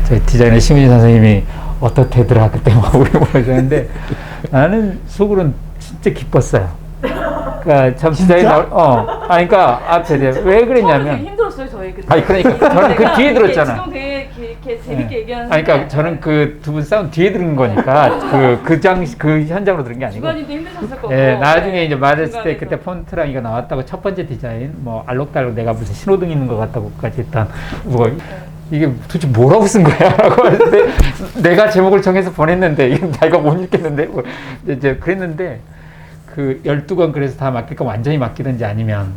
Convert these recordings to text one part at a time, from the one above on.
저희 디자이너 심은희 선생님이 어떻게더라 그때 막 우리 보여줬는데 나는 속으로는 진짜 기뻤어요. 그러니까 참 디자인 그러니까 앞에 왜 그랬냐면 되게 힘들었어요 저희 그때. 아니 그러니까 저는 그 뒤에 들었잖아. 지금 되게 이렇게 재밌게 얘기하는데. 아니 그러니까 저는 그 두 분 싸움 뒤에 들은 거니까 그 현장으로 들은 게 아니고. 주관님도 힘드셨을 거고. 나중에 이제 말했을 때 그때 폰트랑 이거 나왔다고 첫 번째 디자인 뭐 알록달록 내가 무슨 신호등 있는 것 같다고까지 했던 뭐. 이게 도대체 뭐라고 쓴 거야? 라고 하는데 내가 제목을 정해서 보냈는데 이건 자기가 못 읽겠는데 뭐 이제 그랬는데 그 12권 그래서 다 맡길까 완전히 맡기든지 아니면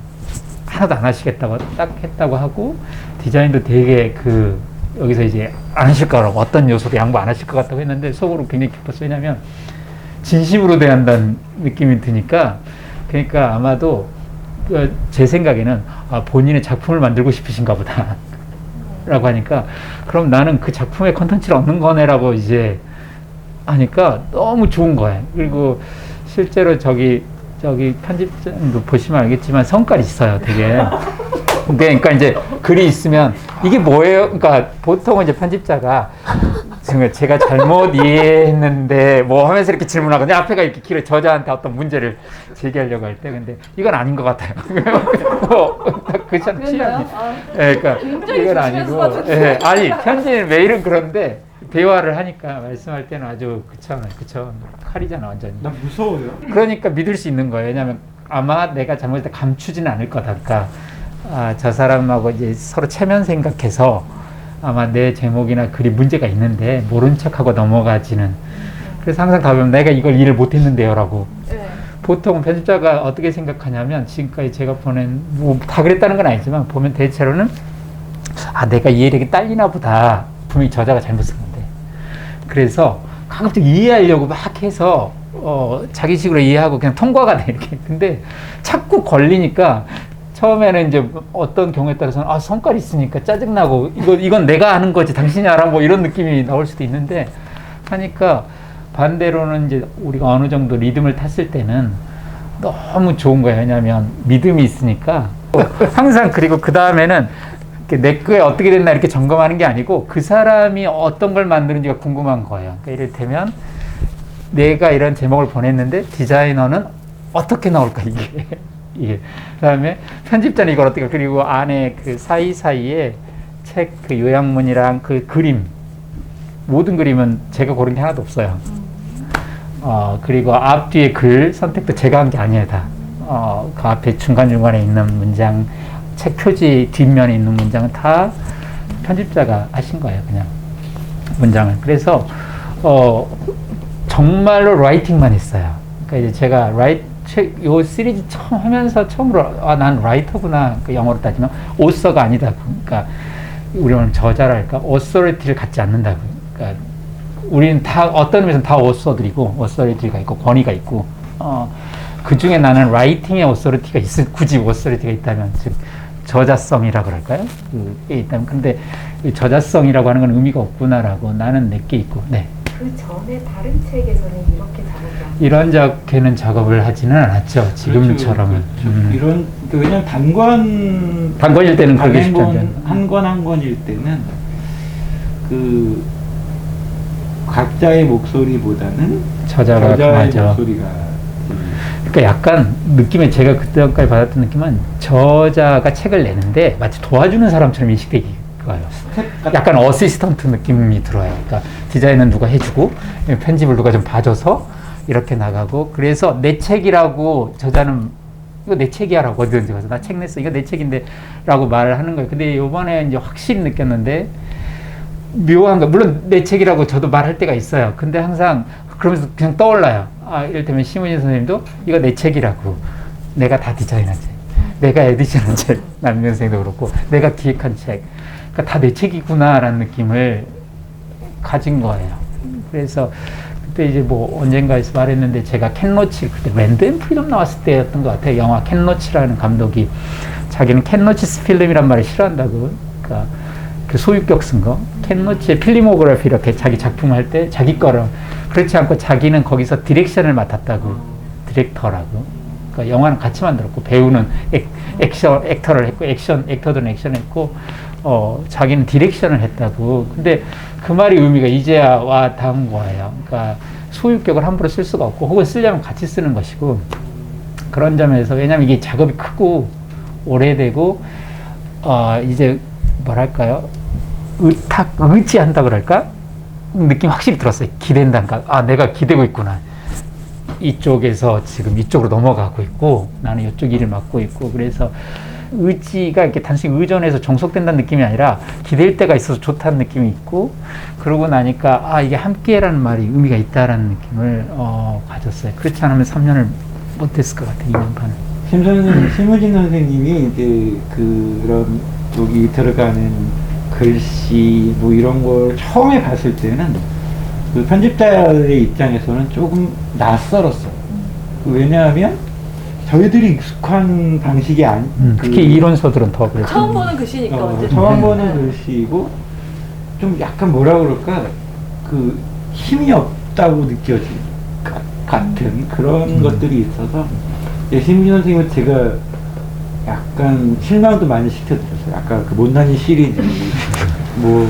하나도 안 하시겠다고 딱 했다고 하고 디자인도 되게 그 여기서 이제 안 하실 거라고 어떤 요소도 양보 안 하실 것 같다고 했는데 속으로 굉장히 기뻤어요. 왜냐면 진심으로 대한다는 느낌이 드니까 그러니까 아마도 제 생각에는 본인의 작품을 만들고 싶으신가 보다. 라고 하니까 그럼 나는 그 작품의 컨텐츠를 얻는 거네라고 이제 하니까 너무 좋은 거예요. 그리고 실제로 저기 편집장도 보시면 알겠지만 성깔이 있어요, 되게. 그러니까 이제 글이 있으면 이게 뭐예요? 그러니까 보통은 이제 편집자가 제가 잘못 이해했는데 뭐 하면서 이렇게 질문하거든요. 앞에가 이렇게 길어 저자한테 어떤 문제를 제기하려고 할 때 근데 이건 아닌 것 같아요. 그렇잖아요. 취향이. 그러니까 이건 아니고. 아니 편지는 메일은 그런데 대화를 하니까 말씀할 때는 아주 그쵸 칼이잖아 완전히. 난 무서워요. 그러니까 믿을 수 있는 거예요. 왜냐하면 아마 내가 잘못했다 감추지는 않을 거다. 그러니까 저 사람하고 이제 서로 체면 생각해서 아마 내 제목이나 글이 문제가 있는데 모른 척하고 넘어가지는. 그래서 항상 답하면 내가 이걸 이해를 못했는데요 라고. 보통 편집자가 어떻게 생각하냐면 지금까지 제가 보낸 뭐 다 그랬다는 건 아니지만 보면 대체로는 내가 이해력이 딸리나 보다. 분명히 저자가 잘못 쓴 건데. 그래서 가급적 이해하려고 막 해서 자기식으로 이해하고 그냥 통과가 돼 이렇게. 근데 자꾸 걸리니까 처음에는 이제 어떤 경우에 따라서는 성깔이 있으니까 짜증나고 이건 내가 하는 거지 당신이 알아 뭐 이런 느낌이 나올 수도 있는데 하니까 반대로는 이제 우리가 어느 정도 리듬을 탔을 때는 너무 좋은 거예요. 왜냐하면 믿음이 있으니까 항상. 그리고 그 다음에는 내 거에 어떻게 됐나 이렇게 점검하는 게 아니고 그 사람이 어떤 걸 만드는지가 궁금한 거예요. 그러니까 이를테면 내가 이런 제목을 보냈는데 디자이너는 어떻게 나올까 이게. 그 다음에 편집자는 이걸 어떻게, 그리고 안에 그 사이사이에 책 그 요약문이랑 그 그림, 모든 그림은 제가 고른 게 하나도 없어요. 그리고 앞뒤에 글 선택도 제가 한 게 아니에요, 다. 그 앞에 중간중간에 있는 문장, 책 표지 뒷면에 있는 문장은 다 편집자가 하신 거예요, 그냥. 문장을. 그래서, 정말로 라이팅만 했어요. 그러니까 이제 제가 요 시리즈 처음 하면서 처음으로 난 라이터구나. 그 영어로 따지면 오서가 아니다. 그러니까 우리는 저자랄까 오서리티를 갖지 않는다고. 그러니까 우리는 다 어떤 의미에서는 다 오서들이고 오서리티가 있고 권위가 있고 그 중에 나는 라이팅의 오서리티가 굳이 오서리티가 있다면 즉 저자성이라 그럴까요? 그게 있다면 근데 저자성이라고 하는 건 의미가 없구나라고 나는 내게 있고. 네. 그 전에 다른 책에서는 이렇게 작업을 이런 작게는 작업을 하지는 않았죠. 지금처럼은. 그렇죠. 이런 왜냐면 단권일 때는 그렇게 쉽지 않죠. 한 권일 때는 그 각자의 목소리보다는 저자의 목소리가. 그러니까 약간 느낌에 제가 그때까지 받았던 느낌은 저자가 책을 내는데 마치 도와주는 사람처럼 인식되기. 약간 어시스턴트 느낌이 들어요. 그러니까 디자인은 누가 해주고 편집을 누가 좀 봐줘서 이렇게 나가고 그래서 내 책이라고 저자는 이거 내 책이야 라고 어디든지 가서 나 책 냈어 이거 내 책인데 라고 말을 하는 거예요. 근데 요번에 이제 확실히 느꼈는데 묘한 거 물론 내 책이라고 저도 말할 때가 있어요. 근데 항상 그러면서 그냥 떠올라요. 이를테면 심은희 선생님도 이거 내 책이라고 내가 다 디자인한 책 내가 에디션한 책 남윤 선생님도 그렇고 내가 기획한 책 그러니까 다 내 책이구나라는 느낌을 가진 거예요. 그래서 그때 이제 뭐 언젠가에서 말했는데 제가 켄로치 그때 랜드 앤 프리덤 나왔을 때였던 것 같아요. 영화 켄로치라는 감독이 자기는 켄로치스 필름이란 말을 싫어한다고. 그러니까 그 소유격 쓴 거. 켄로치의 필리모그래피 이렇게 자기 작품 할 때 자기 거를 그렇지 않고 자기는 거기서 디렉션을 맡았다고. 디렉터라고. 그러니까 영화는 같이 만들었고 배우는 액터를 했고 액터들은 액션 했고 자기는 디렉션을 했다고. 근데 그 말이 의미가 이제야 와 닿은 거예요. 그러니까 소유격을 함부로 쓸 수가 없고 혹은 쓰려면 같이 쓰는 것이고 그런 점에서 왜냐하면 이게 작업이 크고 오래되고 이제 뭐랄까요 의지한다 그럴까 느낌 확실히 들었어요. 기댄다니까 내가 기대고 있구나. 이쪽에서 지금 이쪽으로 넘어가고 있고 나는 이쪽 일을 맡고 있고 그래서 의지가 이렇게 단순히 의존해서 종속된다는 느낌이 아니라 기댈 때가 있어서 좋다는 느낌이 있고 그러고 나니까 이게 함께라는 말이 의미가 있다라는 느낌을 가졌어요. 그렇지 않으면 3년을 못했을 것 같아요. 2년 반을. 심우진 선생님이 이제 그런 여기 들어가는 글씨 뭐 이런 걸 처음에 봤을 때는 그 편집자의 입장에서는 조금 낯설었어요. 왜냐하면 저희들이 익숙한 방식이 특히 이론서들은 더 그래요. 처음 보는 글씨니까 언제 처음 보는 글씨고 좀 약간 뭐라 그럴까 그 힘이 없다고 느껴진 같은 그런 것들이 있어서 심우진 선생님은 제가 약간 실망도 많이 시켜드렸어요. 아까 그 못난이 시리즈 뭐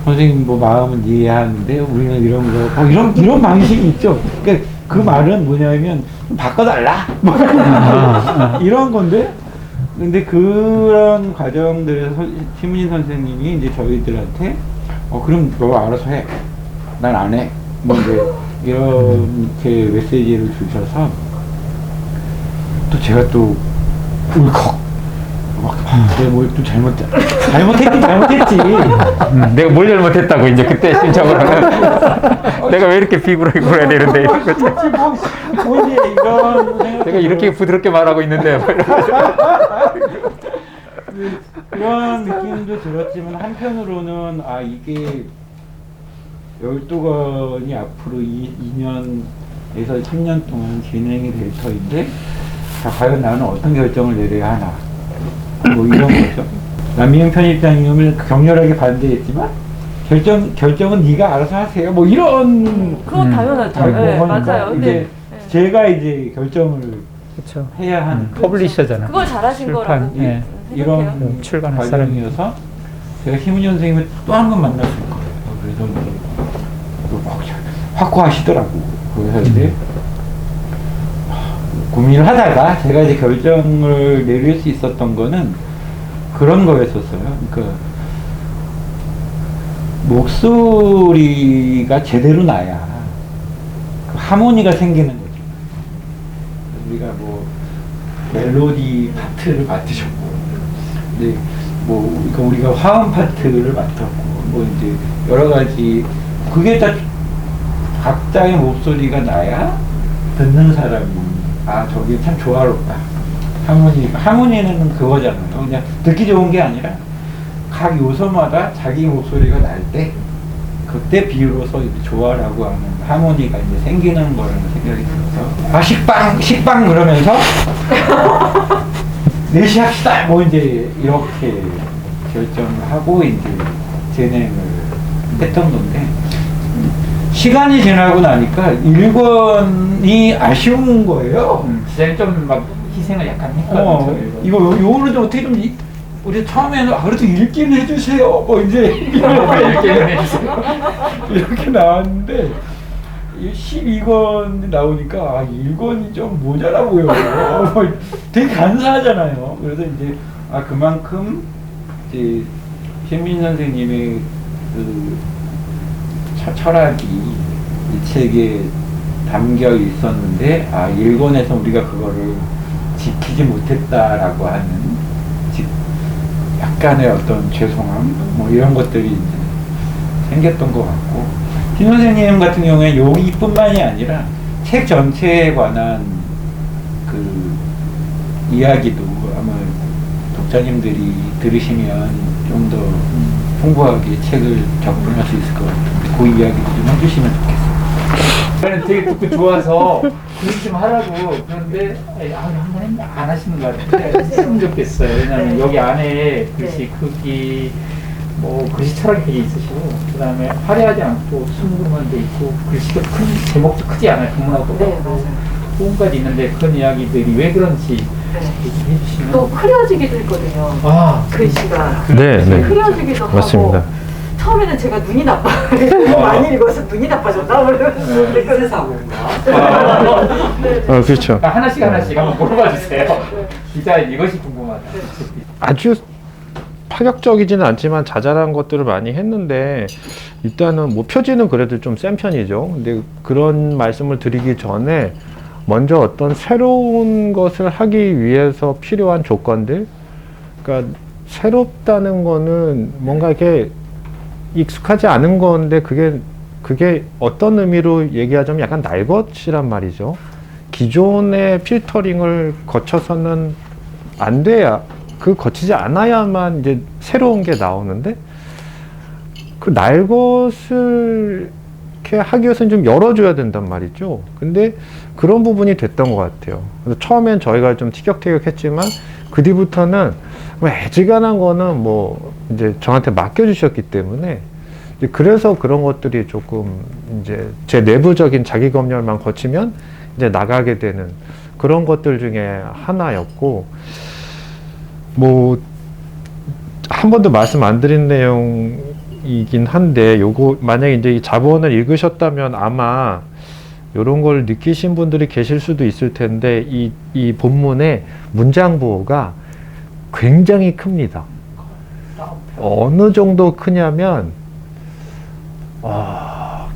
선생님 뭐 마음은 이해하는데 우리는 이런 거 이런 방식이 있죠. 그러니까 그 말은 뭐냐면 좀 바꿔달라 뭐 이런 건데 근데 그런 과정들에서 심우진 선생님이 이제 저희들한테 그럼 너 알아서 해. 난 안 해. 뭐 이제 이렇게 메시지를 주셔서 또 제가 또 울컥 내가 뭘 또 잘못했지. 내가 뭘 잘못했다고 이제 그때 심적으로는 내가 왜 이렇게 비굴하게 굴어야 되는데 내가 이렇게 부드럽게 말하고 있는데 그런 느낌도 들었지만 한편으로는 이게 12권이 앞으로 2년에서 3년 동안 진행이 될 터인데 과연 나는 어떤 결정을 내려야 하나 뭐 이런 거죠. 남미영 편집장님을 격렬하게 반대했지만 결정은 네가 알아서 하세요. 뭐 이런 그건 당연하죠. 네, 맞아요. 근데 제가 이제 결정을 그렇죠. 해야 하는 퍼블리셔잖아. 그걸 잘하신 거라고 네. 이런 출간할 과정이어서 제가 심우진 선생님을 또 한 번 만났을 거예요. 그래서 확고하시더라고. 그래서 이제 고민을 하다가 제가 이제 결정을 내릴 수 있었던 거는 그런 거였었어요. 그러니까 목소리가 제대로 나야 그 하모니가 생기는 거죠. 우리가 뭐 멜로디 파트를 맡으셨고, 근데 뭐 그러니까 우리가 화음 파트를 맡았고, 뭐 이제 여러 가지 그게 다 각자의 목소리가 나야 듣는 사람이 저게 참 조화롭다. 하모니는 그거잖아요. 그냥 듣기 좋은 게 아니라 각 요소마다 자기 목소리가 날 때 그때 비로소 이제 조화라고 하는 하모니가 이제 생기는 거라는 생각이 들어서 식빵 그러면서 4시 합시다 뭐 이제 이렇게 결정을 하고 이제 진행을 했던 건데 시간이 지나고 나니까 1권이 아쉬운 거예요. 진짜 좀 막 희생을 약간 했거든요. 요거는 좀 어떻게 좀 우리 처음에는 그래도 읽기는 해주세요. 뭐 이제 읽기는 해주세요. 이렇게 나왔는데 12권 나오니까 1권이 좀 모자라 보여. 되게 간사하잖아요. 그래서 이제 그만큼 이제 신민 선생님의 그 철학이 이 책에 담겨 있었는데 1권에서 우리가 그거를 지키지 못했다라고 하는 약간의 어떤 죄송함 뭐 이런 것들이 이제 생겼던 것 같고 신 선생님 같은 경우에 여기뿐만이 아니라 책 전체에 관한 그 이야기도 아마 독자님들이 들으시면 좀 더 풍부하게 책을 접근할 수 있을 것 같은데 그 이야기도 좀 해주시면 좋겠어요. 저는 되게 듣고 좋아서 그렇게 좀 하라고 그런데 한번 안 하시는 것 같은데 했으면 좋겠어요. 왜냐하면 여기 안에 글씨 크기 뭐 글씨 철학이 되게 있으시고 그 다음에 화려하지 않고 순금만 돼 있고 글씨도 큰 제목도 크지 않아요. 국문하고 네, 맞아요. 부분까지 있는데 그런 이야기들이 왜 그런지 네. 얘기해 주시면. 또 흐려지기도 했거든요. 아, 글씨가. 네, 네. 흐려지기도 맞습니다. 하고. 처음에는 제가 눈이 나빠요. 많이 읽어서 눈이 나빠졌나? 그래서 사고인가? 그렇죠. 하나씩 한번 물어봐 주세요. 기자 이것이 궁금하다. 아주 파격적이지는 않지만 자잘한 것들을 많이 했는데 일단은 뭐 표지는 그래도 좀 센 편이죠. 근데 그런 말씀을 드리기 전에 먼저 어떤 새로운 것을 하기 위해서 필요한 조건들, 그러니까 새롭다는 거는 뭔가 이렇게 익숙하지 않은 건데 그게 어떤 의미로 얘기하자면 약간 날 것이란 말이죠. 기존의 필터링을 거쳐서는 안 돼야, 거치지 않아야만 이제 새로운 게 나오는데, 그 날 것을 이렇게 하기 위해서는 좀 열어줘야 된단 말이죠. 근데 그런 부분이 됐던 것 같아요. 그래서 처음엔 저희가 좀 티격태격했지만 그 뒤부터는 뭐 애지간한 거는 뭐 이제 저한테 맡겨주셨기 때문에, 그래서 그런 것들이 조금 이제 제 내부적인 자기 검열만 거치면 이제 나가게 되는 그런 것들 중에 하나였고, 뭐 한 번도 말씀 안 드린 내용이긴 한데, 요거 만약에 이제 이 자본을 읽으셨다면 아마 요런 걸 느끼신 분들이 계실 수도 있을 텐데, 이 본문의 문장 부호가 굉장히 큽니다. 어느 정도 크냐면,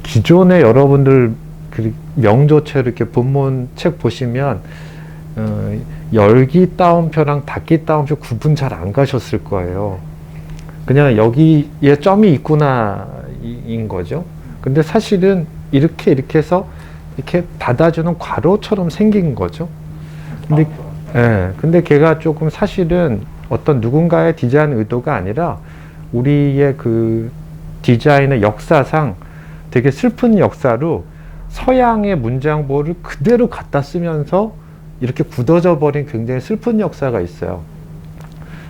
기존에 여러분들 명조체로 이렇게 본문 책 보시면 열기 따옴표랑 닫기 따옴표 구분 잘 안 가셨을 거예요. 그냥 여기에 점이 있구나 인 거죠. 근데 사실은 이렇게 해서 이렇게 닫아주는 괄호처럼 생긴 거죠. 근데 걔가 조금 사실은 어떤 누군가의 디자인 의도가 아니라 우리의 그 디자인의 역사상 되게 슬픈 역사로 서양의 문장보를 그대로 갖다 쓰면서 이렇게 굳어져 버린 굉장히 슬픈 역사가 있어요.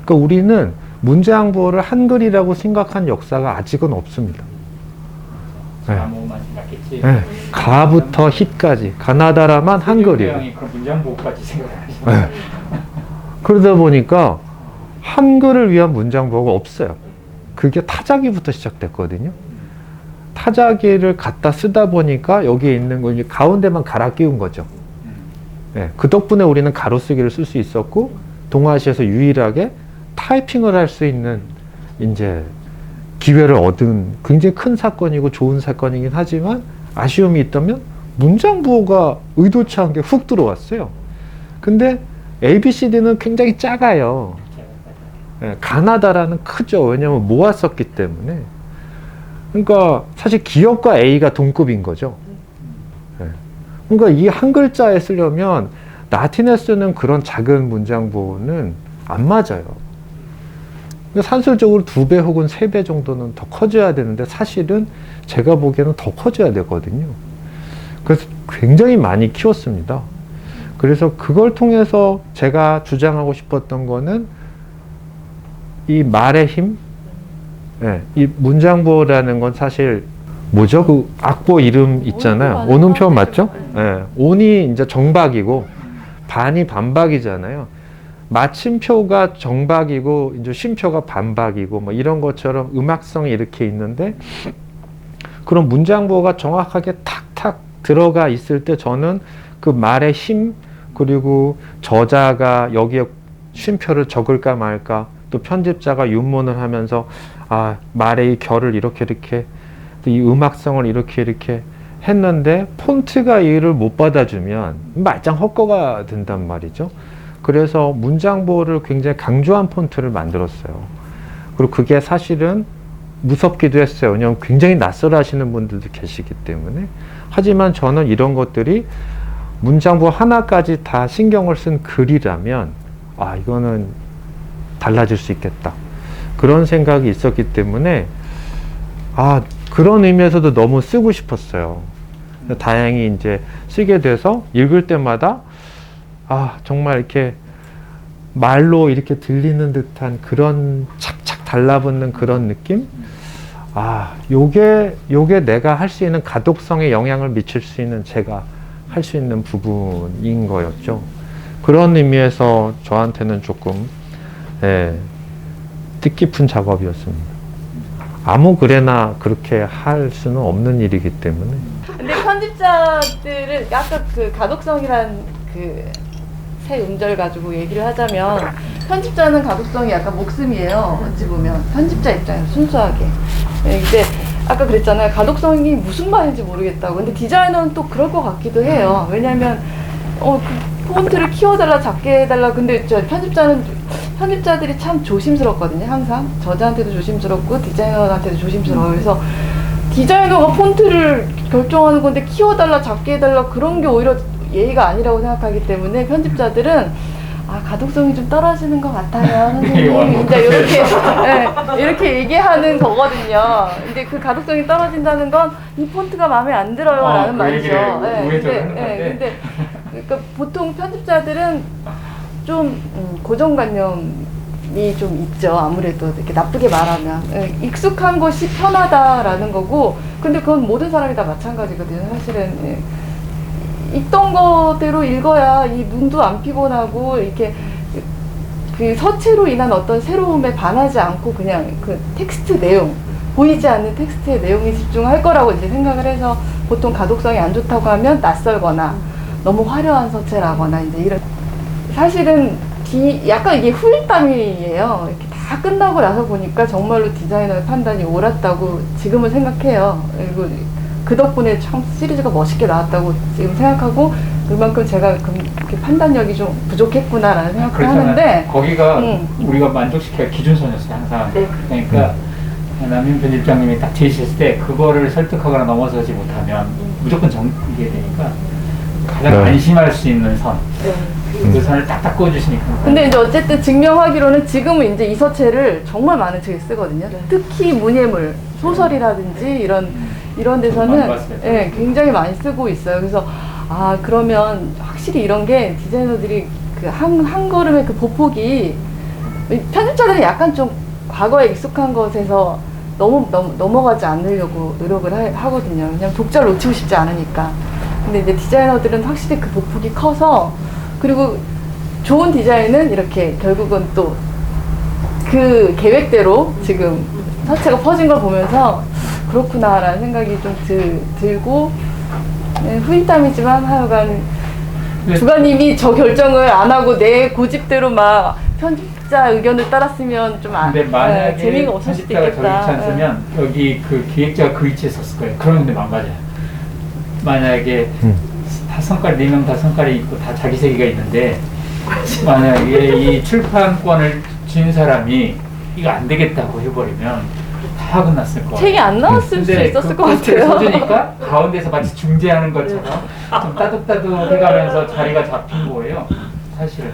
그러니까 우리는 문장보를 한글이라고 생각한 역사가 아직은 없습니다. 가모만 생각했지. 네. 가부터 hit까지 가나다라만 한글이에요. 그런 문장보까지 생각하시네. 그러다 보니까 한글을 위한 문장보가 없어요. 그게 타자기부터 시작됐거든요. 타자기를 갖다 쓰다 보니까 여기에 있는 걸 이제 가운데만 갈아 끼운 거죠. 네, 그 덕분에 우리는 가로쓰기를 쓸 수 있었고, 동아시아에서 유일하게 타이핑을 할 수 있는 이제 기회를 얻은 굉장히 큰 사건이고 좋은 사건이긴 하지만, 아쉬움이 있다면 문장 부호가 의도치 않게 훅 들어왔어요. 근데 ABCD는 굉장히 작아요. 네, 가나다라는 크죠. 왜냐하면 모았었기 때문에. 그러니까 사실 기업과 A가 동급인 거죠. 네. 그러니까 이 한 글자에 쓰려면 라틴에 쓰는 그런 작은 문장보는 안 맞아요. 산술적으로 2배 혹은 3배 정도는 더 커져야 되는데, 사실은 제가 보기에는 더 커져야 되거든요. 그래서 굉장히 많이 키웠습니다. 그래서 그걸 통해서 제가 주장하고 싶었던 거는 이 말의 힘, 네, 이 문장보라는 건 사실 뭐죠? 그 악보 이름 있잖아요. 오는표 맞죠? 네, 온이 이제 정박이고 반이 반박이잖아요. 마침표가 정박이고 이제 쉼표가 반박이고 뭐 이런 것처럼 음악성이 이렇게 있는데, 그런 문장보가 정확하게 탁탁 들어가 있을 때 저는 그 말의 힘, 그리고 저자가 여기에 쉼표를 적을까 말까, 또 편집자가 윤문을 하면서 말의 이 결을 이렇게 이 음악성을 이렇게 했는데 폰트가 이를 못 받아주면 말짱 헛거가 된단 말이죠. 그래서 문장보를 굉장히 강조한 폰트를 만들었어요. 그리고 그게 사실은 무섭기도 했어요. 왜냐하면 굉장히 낯설어 하시는 분들도 계시기 때문에. 하지만 저는 이런 것들이 문장보 하나까지 다 신경을 쓴 글이라면 이거는 달라질 수 있겠다, 그런 생각이 있었기 때문에 그런 의미에서도 너무 쓰고 싶었어요. 다행히 이제 쓰게 돼서 읽을 때마다 정말 이렇게 말로 이렇게 들리는 듯한 그런 착착 달라붙는 그런 느낌? 요게 내가 할 수 있는 가독성에 영향을 미칠 수 있는 제가 할 수 있는 부분인 거였죠. 그런 의미에서 저한테는 조금 뜻깊은 작업이었습니다. 아무 글에나 그렇게 할 수는 없는 일이기 때문에. 근데 편집자들은 아까 그 가독성이란 그 새 음절 가지고 얘기를 하자면 편집자는 가독성이 약간 목숨이에요. 어찌 보면 편집자 입장에서 순수하게. 근데 아까 그랬잖아요. 가독성이 무슨 말인지 모르겠다고. 근데 디자이너는 또 그럴 것 같기도 해요. 왜냐면 그 폰트를 키워달라 작게 해달라. 근데 저 편집자들이 참 조심스럽거든요. 항상 저자한테도 조심스럽고 디자이너한테도 조심스러워요. 그래서 디자이너가 폰트를 결정하는 건데 키워달라 작게 해달라 그런 게 오히려 예의가 아니라고 생각하기 때문에 편집자들은 가독성이 좀 떨어지는 것 같아요, 선생님. 이제 이렇게 얘기하는 거거든요. 이제 그 가독성이 떨어진다는 건 이 폰트가 마음에 안 들어요, 라는 말이죠. 근데 그러니까 보통 편집자들은 좀 고정관념이 좀 있죠. 아무래도 이렇게 나쁘게 말하면 익숙한 것이 편하다라는 거고, 근데 그건 모든 사람이 다 마찬가지거든요. 사실은 있던 거대로 읽어야 이 눈도 안 피곤하고 이렇게 그 서체로 인한 어떤 새로움에 반하지 않고 그냥 그 텍스트 내용, 보이지 않는 텍스트의 내용에 집중할 거라고 이제 생각을 해서 보통 가독성이 안 좋다고 하면 낯설거나 너무 화려한 서체라거나 이제 이런. 사실은 약간 이게 후일담이에요. 이렇게 다 끝나고 나서 보니까 정말로 디자이너의 판단이 옳았다고 지금은 생각해요. 그리고 그 덕분에 참 시리즈가 멋있게 나왔다고 지금 생각하고, 그만큼 제가 그렇게 판단력이 좀 부족했구나라는 생각을 하는데, 거기가 우리가 만족시켜야 기준선이었어요, 항상. 네. 그러니까 남윤 편집장님이 딱 제시했을 때 그거를 설득하거나 넘어서지 못하면 무조건 이게 되니까 가장 안심할 수 있는 선. 그 선을 딱딱 그어주시니까. 근데 이제 어쨌든 증명하기로는 지금은 이제 이 서체를 정말 많은 책에 쓰거든요. 특히 문예물, 소설이라든지 이런 데서는 굉장히 많이 쓰고 있어요. 그래서 그러면 확실히 이런 게 디자이너들이 그 한 걸음의 그 보폭이, 편집자들은 약간 좀 과거에 익숙한 것에서 넘어가지 않으려고 노력을 하거든요. 왜냐면 독자를 놓치고 싶지 않으니까. 근데 이제 디자이너들은 확실히 그 보폭이 커서, 그리고 좋은 디자인은 이렇게 결국은 또 그 계획대로 지금 서체가 퍼진 걸 보면서 그렇구나라는 생각이 좀 들고, 후일담이지만 하여간 주관님이 저 결정을 안 하고 내 고집대로 막 편집자 의견을 따랐으면 좀 근데 만약에 재미가 없을 수도 편집자가 있겠다. 저렇지 않으면 여기 그 기획자가 그 위치에 섰을 거예요. 그런데 망가져요. 만약에 다 성깔, 4명 다 성깔이 있고 다 자기 세계가 있는데, 만약에 이 출판권을 쥔 사람이 이거 안 되겠다고 해버리면 다 끝났을 거예요. 책이 안 나왔을 수 있었을 것 같아요. 써주니까 가운데서 마치 중재하는 것처럼 좀 따뜻따뜻 해가면서 자리가 잡힌 거예요, 사실은.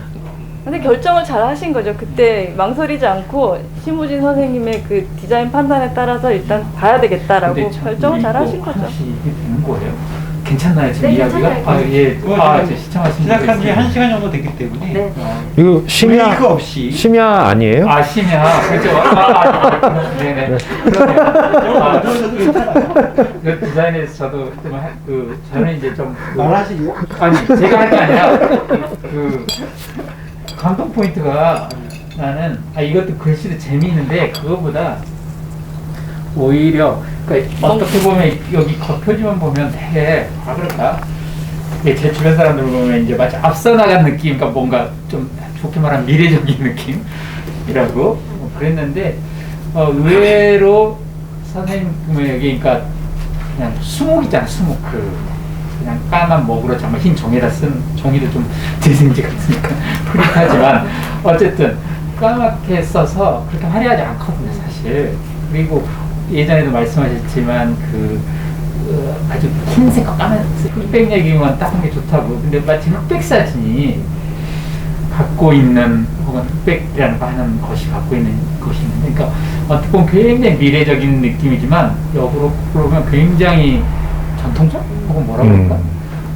근데 결정을 잘 하신 거죠. 그때 망설이지 않고 심우진 선생님의 그 디자인 판단에 따라서 일단 봐야 되겠다라고 결정을 잘 하신 거죠. 이게 되는 거예요? 괜찮나요, 지금 네, 이야기가? 괜찮아요. 이제 시청하신 시작한 지 분들 1시간 정도 됐기 때문에 네. 이거 브레이크 없이 심야 아니에요? 심야, 그렇죠. 네네. 들어오셔도 괜찮아요. 그 디자인에서 저도 저는 이제 좀 말하시고요. 아니 제가 할 게 아니라 그 감동 포인트가, 나는 이것도 글씨도 재미있는데 그거보다 오히려 그러니까 어떻게 보면 여기 겉표지만 보면 되게 그럴까? 제 주변 사람들 보면 이제 마치 앞서 나간 느낌, 그러니까 뭔가 좀 좋게 말하면 미래적인 느낌이라고 그랬는데, 의외로 선생님의 그러니까 그냥 수목 있잖아, 수목. 그냥 까만 목으로 정말 흰 종이에다 쓴, 종이도 좀 재생지 같으니까 흐릿하지만 어쨌든 까맣게 써서 그렇게 화려하지 않거든요, 사실. 그리고 예전에도 말씀하셨지만 아주 흰색 까만 흑백 얘기만 딱 한 게 좋다고. 근데 마치 흑백 사진이 갖고 있는, 혹은 흑백이라는 하는 것이 갖고 있는 것이 있는데, 그러니까 어떻게 보면 굉장히 미래적인 느낌이지만 역으로 보면 굉장히 전통적? 혹은 뭐라 그럴까?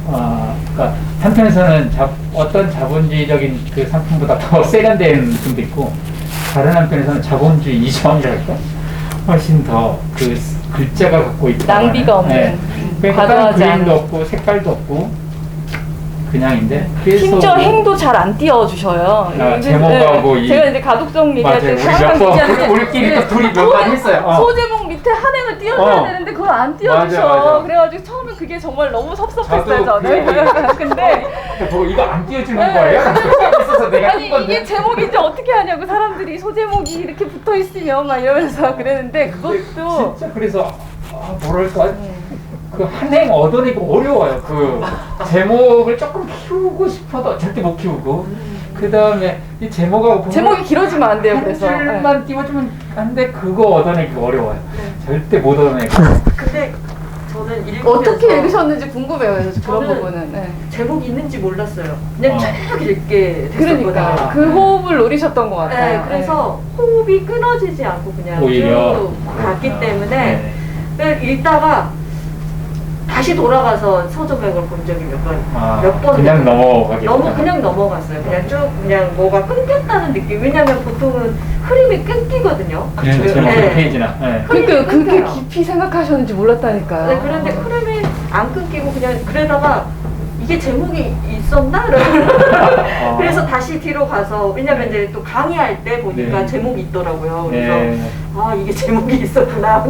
그러니까 한편에서는 어떤 자본주의적인 그 상품보다 더 세련된 느낌도 있고, 다른 한편에서는 자본주의 이전이랄까? 훨씬 더 그 글자가 갖고 있다. 낭비가 없는, 그러니까 과도하지 그림도 않은. 없고 색깔도 없고 그냥인데 그래서 심지어 행도 잘 안 띄워주셔요. 아, 제목하고 이- 제가 이제 가독성 얘기할 때 맞아요. 항상 우리 얘기하는데 우리끼리 또 둘이 몇 번 했어요. 소제목 밑에 한 행을 띄워줘야 되는데 그걸 안 띄워주셔. 맞아. 그래가지고 처음에 그게 정말 너무 섭섭했어요 저도 저는. 근데 뭐 이거 안 띄워주는 거예요? 있어서 내가 아니 이게 제목인지 어떻게 하냐고 사람들이 소제목이 이렇게 붙어 있으면 막 이러면서 그랬는데 그것도 진짜 그래서 뭐랄까 그 한행 얻어내기 어려워요. 그 제목을 조금 키우고 싶어도 절대 못 키우고 그 다음에 이 제목하고 제목이 길어지면 안 돼요. 한 그래서 줄만 띄워주면 안돼 그거 얻어내기 어려워요. 절대 못 얻어내고. 근데 저는 읽으면서 어떻게 읽으셨는지 궁금해요. 그래서 그런 저는 부분은. 네. 제목이 있는지 몰랐어요. 그냥 쭉 읽게 그러니까 됐었거든요. 그 호흡을 노리셨던 것 같아요. 네, 그래서 호흡이 끊어지지 않고 그냥 오히려. 쭉 갔기 때문에 네. 그냥 읽다가 다시 돌아가서 서점액을 본 적이 몇 번 그냥 넘어가게. 너무 그냥 넘어갔어요. 그냥 쭉 그냥 뭐가 끊겼다는 느낌. 왜냐면 보통은 흐름이 끊기거든요. 그렇죠. 네. 제목 네. 페이지나. 네. 그러니까 그렇게 끊겨요. 깊이 생각하셨는지 몰랐다니까요. 네, 그런데 흐름이 안 끊기고 그냥 그러다가 이게 제목이 있었나? 이러면서 그래서 다시 뒤로 가서 왜냐면 이제 또 강의할 때 보니까 네. 제목이 있더라고요. 그래서 네. 아 이게 제목이 있었구나.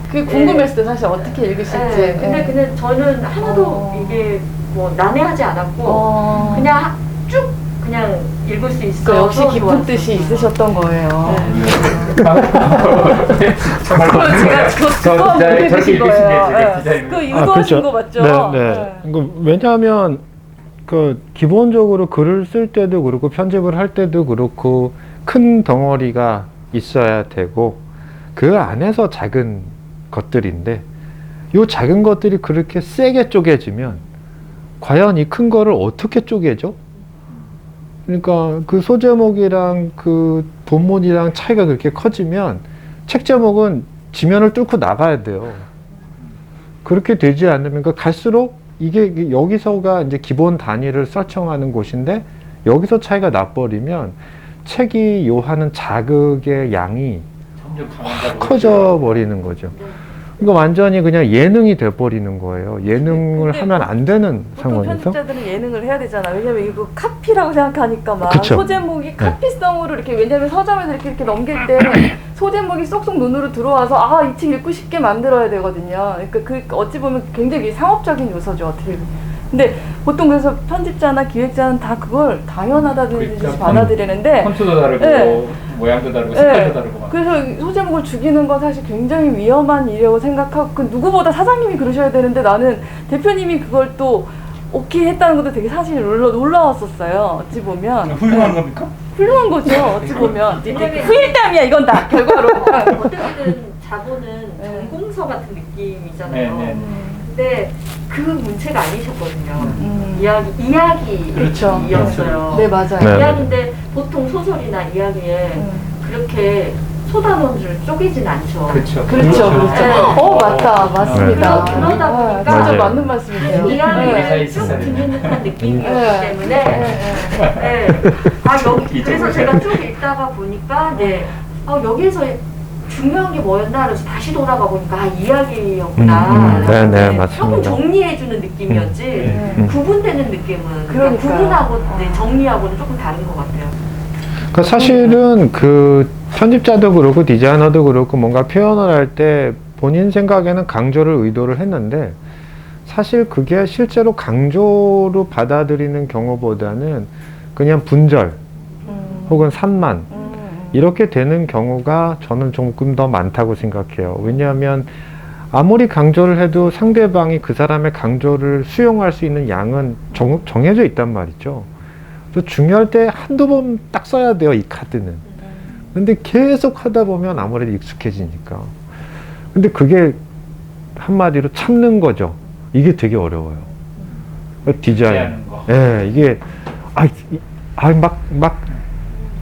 그게 궁금했을 때 사실 어떻게 읽으실지. 네, 근데 그냥 저는 하나도 이게 뭐 난해하지 않았고 그냥 쭉 그냥 읽을 수 있어서 그 역시 깊은 좋았어요. 뜻이 있으셨던 거예요. 정말 제가 그거 한번 저렇게 읽으신 읽으시네요. 거예요. 제가 기자님. 그 유도하신 거 맞죠? 네. 왜냐하면 그 기본적으로 글을 쓸 때도 그렇고 편집을 할 때도 그렇고 큰 덩어리가 있어야 되고 그 안에서 작은 것들인데 요 작은 것들이 그렇게 세게 쪼개지면 과연 이 큰 거를 어떻게 쪼개죠? 그러니까 그 소제목이랑 그 본문이랑 차이가 그렇게 커지면 책 제목은 지면을 뚫고 나가야 돼요. 그렇게 되지 않으면 갈수록 이게 여기서가 이제 기본 단위를 설정하는 곳인데 여기서 차이가 나버리면 책이 요하는 자극의 양이 점점 강화가 커져 버리는 거죠. 이거 완전히 그냥 예능이 돼 버리는 거예요. 예능을 근데 하면 안 되는 보통 상황에서. 편집자들은 예능을 해야 되잖아. 왜냐면 이거 카피라고 생각하니까 막 그쵸. 소제목이 카피성으로 이렇게 왜냐면 서점에서 이렇게 넘길 때 소제목이 쏙쏙 눈으로 들어와서 아, 이 책 읽고 싶게 만들어야 되거든요. 그러니까 그 어찌 보면 굉장히 상업적인 요소죠. 어떻게 보면. 근데 보통 그래서 편집자나 기획자는 다 그걸 당연하다는 듯이 그러니까 받아들이는데 폰트도 다르고 네. 모양도 다르고 색깔도 네. 다르고 막. 그래서 소제목을 죽이는 건 사실 굉장히 위험한 일이라고 생각하고 그 누구보다 사장님이 그러셔야 되는데 나는 대표님이 그걸 또 오케이 했다는 것도 되게 사실 놀라웠었어요. 어찌 보면 훌륭한 겁니까? 훌륭한 거죠. 어찌 보면 왜냐면 후일담이야 이건 다 결과로. 어쨌든 자본은 네. 전공서 같은 느낌이잖아요. 네, 네. 근데 그 문체가 아니셨거든요. 그렇죠. 이야기였어요. 네 맞아요. 네. 이야기인데 보통 소설이나 이야기에 그렇게 소단원을 쪼개진 않죠. 그렇죠. 그렇죠. 네. 맞다. 맞습니다. 그러다 보니까 진짜 맞아요. 맞는 말씀이세요. 우리 이야기를 사이 쭉 있어요. 듣는 듯한 느낌이기 네. 때문에 네. 아 여기 그래서 제가 쭉 읽다가 보니까 네. 여기에서 중요한 게 뭐였나 그래서 다시 돌아가 보니까 이야기였구나. 네, 네, 조금 맞습니다. 정리해주는 느낌이었지 구분되는 느낌은 그러니까요. 구분하고 네, 정리하고는 조금 다른 것 같아요. 그 사실은 그 편집자도 그렇고 디자이너도 그렇고 뭔가 표현을 할 때 본인 생각에는 강조를 의도를 했는데 사실 그게 실제로 강조로 받아들이는 경우보다는 그냥 분절 혹은 산만 이렇게 되는 경우가 저는 조금 더 많다고 생각해요. 왜냐하면 아무리 강조를 해도 상대방이 그 사람의 강조를 수용할 수 있는 양은 정해져 있단 말이죠. 그래서 중요할 때 한두 번 딱 써야 돼요, 이 카드는. 근데 계속 하다 보면 아무래도 익숙해지니까. 근데 그게 한마디로 참는 거죠. 이게 되게 어려워요. 디자인. 예, 이게, 막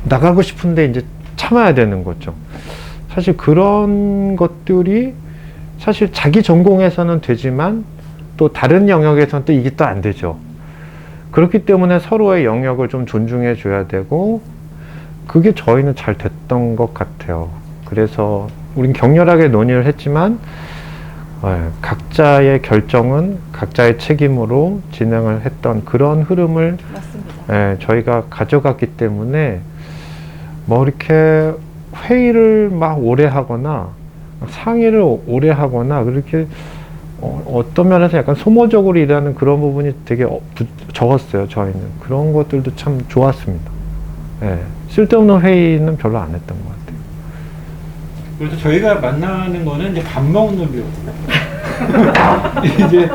나가고 싶은데 이제 참아야 되는 거죠. 사실 그런 것들이 사실 자기 전공에서는 되지만 또 다른 영역에서는 또 이게 또 안 되죠. 그렇기 때문에 서로의 영역을 좀 존중해 줘야 되고 그게 저희는 잘 됐던 것 같아요. 그래서 우린 격렬하게 논의를 했지만 각자의 결정은 각자의 책임으로 진행을 했던 그런 흐름을 맞습니다. 저희가 가져갔기 때문에 뭐 이렇게 회의를 막 오래 하거나 상의를 오래 하거나 그렇게 어떤 면에서 약간 소모적으로 일하는 그런 부분이 되게 적었어요. 저희는 그런 것들도 참 좋았습니다. 쓸데없는 회의는 별로 안 했던 것 같아요. 그래서 저희가 만나는 거는 이제 밥 먹는 료고 이제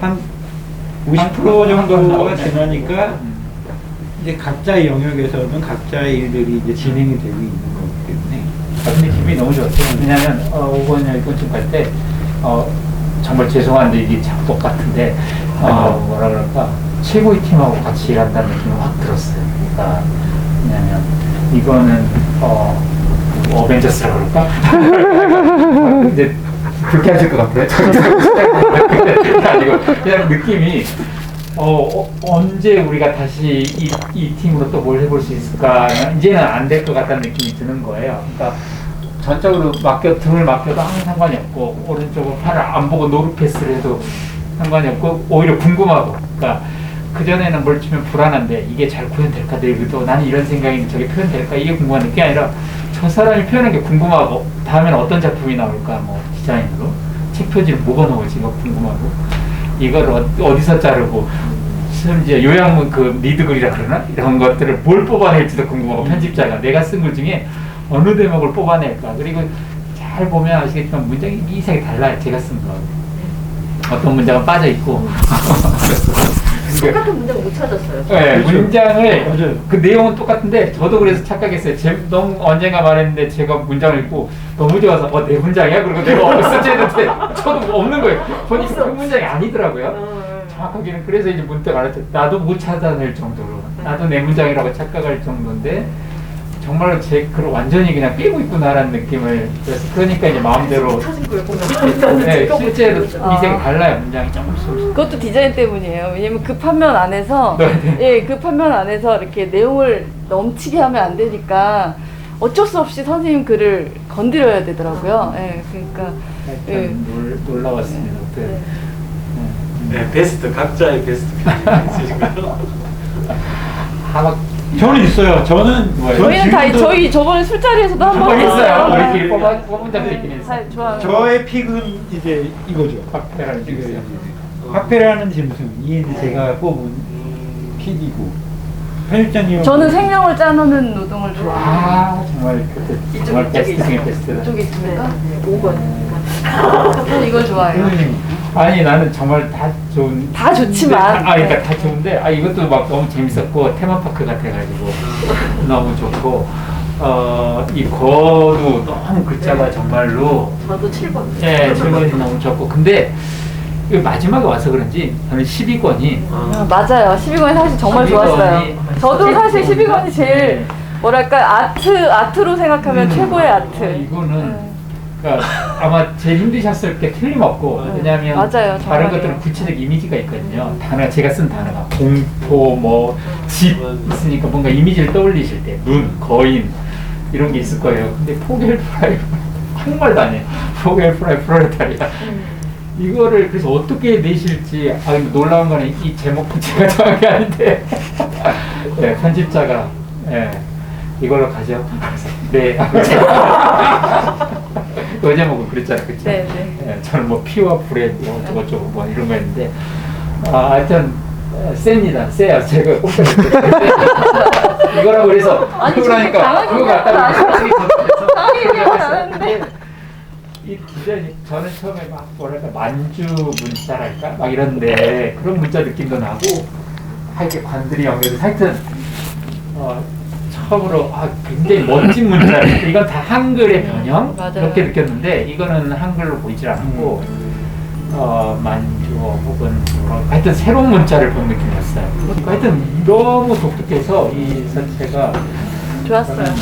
한 50% 정도가 지나니까 이제 각자의 영역에서는 각자의 일들이 이제 진행이 되고 있는 거기 때문에. 근데 기분이 너무 좋았어요. 왜냐면 5번이나 6번쯤 갈 때 정말 죄송한데 이게 참 똑같은데 뭐라 그럴까 최고의 팀하고 같이 일한다는 느낌이 확 들었어요. 그러니까 왜냐면 이거는 어벤져스라고 그럴까? 이제 그렇게 하실 것 같아요. 그게 아니고 그냥 느낌이 언제 우리가 다시 이 팀으로 또 뭘 해볼 수 있을까? 이제는 안 될 것 같다는 느낌이 드는 거예요. 그러니까 전적으로 등을 맡겨도 아무 상관이 없고 오른쪽으로 팔을 안 보고 노루 패스를 해도 상관이 없고 오히려 궁금하고. 그러니까 그전에는 뭘 치면 불안한데 이게 잘 표현될까? 내일도 나는 이런 생각인데 저게 표현될까? 이게 궁금한 게 아니라 저 사람이 표현한 게 궁금하고 다음에는 어떤 작품이 나올까? 뭐 디자인으로 책 표지를 뭐가 나올지 이거 궁금하고 이걸 어디서 자르고 심지어 요양문 그 리드글이라 그러나? 이런 것들을 뭘 뽑아낼지도 궁금하고 편집자가 내가 쓴 글 중에 어느 대목을 뽑아낼까? 그리고 잘 보면 아시겠지만 문장이 미세하게 달라요. 제가 쓴 거. 어떤 문장은 빠져있고 똑같은 문장 못 찾았어요. 네, 그렇죠. 문장을 맞아요. 그 내용은 똑같은데 저도 그래서 착각했어요. 너무 언젠가 말했는데 제가 문장을 읽고 너무 좋아서 내 문장이야? 그리고 내가 쓰지 했는데 저도 없는 거예요. 보니까 그 문장이 아니더라고요. 정확하게는 그래서 이제 문득 알았죠. 나도 못 찾아낼 정도로 나도 내 문장이라고 착각할 정도인데 정말로 제 글을 완전히 그냥 삐고 있구나라는 느낌을 그래서 그러니까 이제 마음대로 찾은 걸 보면 네, 실제로 미세하게 달라요. 문장이 조금씩. 그것도 디자인 때문이에요. 왜냐면 급한면 안에서 급한면 안에서 이렇게 내용을 넘치게 하면 안 되니까 어쩔 수 없이 선생님 글을 건드려야 되더라고요. 그러니까 놀라웠습니다. 네, 베스트 각자의 베스트 있으신가요? 저는 있어요. 저는 저희는 다 저희 저번에 술자리에서도 한번 했어요. 우리끼리 뽑은 적도 있긴 했어요. 좋아요. 저의 픽은 이제 이거죠. 박태라는 픽이요. 화폐라는 짐승이 이제 제가 뽑은 픽이고 편집자님 저는 생명을 짜놓는 노동을 좋아해요. 정말 그때 정말 베스트 중에 베스트다. 이쪽에 있습니까? 5번. 저는 이걸 좋아해요. 아니 나는 정말 다 좋은 다 좋지만 그러니까 다 좋은데 이것도 막 너무 재밌었고 테마파크 같아가지고 너무 좋고 이 거도 너무 글자가 정말로 저도 7번. 네 7번이 너무 좋고 근데 마지막에 와서 그런지 저는 12권이 맞아요. 12권이 사실 정말 12권이 좋았어요. 저도 사실 12권이 제일 뭐랄까 아트로 생각하면 최고의 아트. 이거는 그러니까 아마 제일 힘드셨을 게 틀림없고 왜냐하면 맞아요, 다른 정말이에요. 것들은 구체적 이미지가 있거든요. 단어 제가 쓴 단어가 공포 집 있으니까 뭔가 이미지를 떠올리실 때 눈, 거인 이런 게 있을 거예요. 근데 포겔프라이 한말도 안 해요. 포겔프라이 프로레타리아 이거를 그래서 어떻게 내실지 놀라운 거는 이 제목도 제가 정한 게 아닌데 네, 편집자가 이걸로 가죠. 네. 그 제목은 그랬잖아요, 그렇죠? 네. 저는 뭐 피와 불의 뭐 저거저거 뭐 이런 거 했는데 하여튼 셉니다. 세요. 제가 꼭 이거라고 그래서 그러니까 그거 갖다 이 디자인이 저는 처음에 막 뭐랄까 만주 문자랄까 막 이런데 그런 문자 느낌도 나고 이렇게 관들이 연결돼서 하여튼 처음으로 굉장히 멋진 문자 이건 다 한글의 변형 그렇게 느꼈는데 이거는 한글로 보이질 않고 만주어 혹은 하여튼 새로운 문자를 본 느낌이었어요. 하여튼 너무 독특해서 이 자체가 좋았어요. 저는,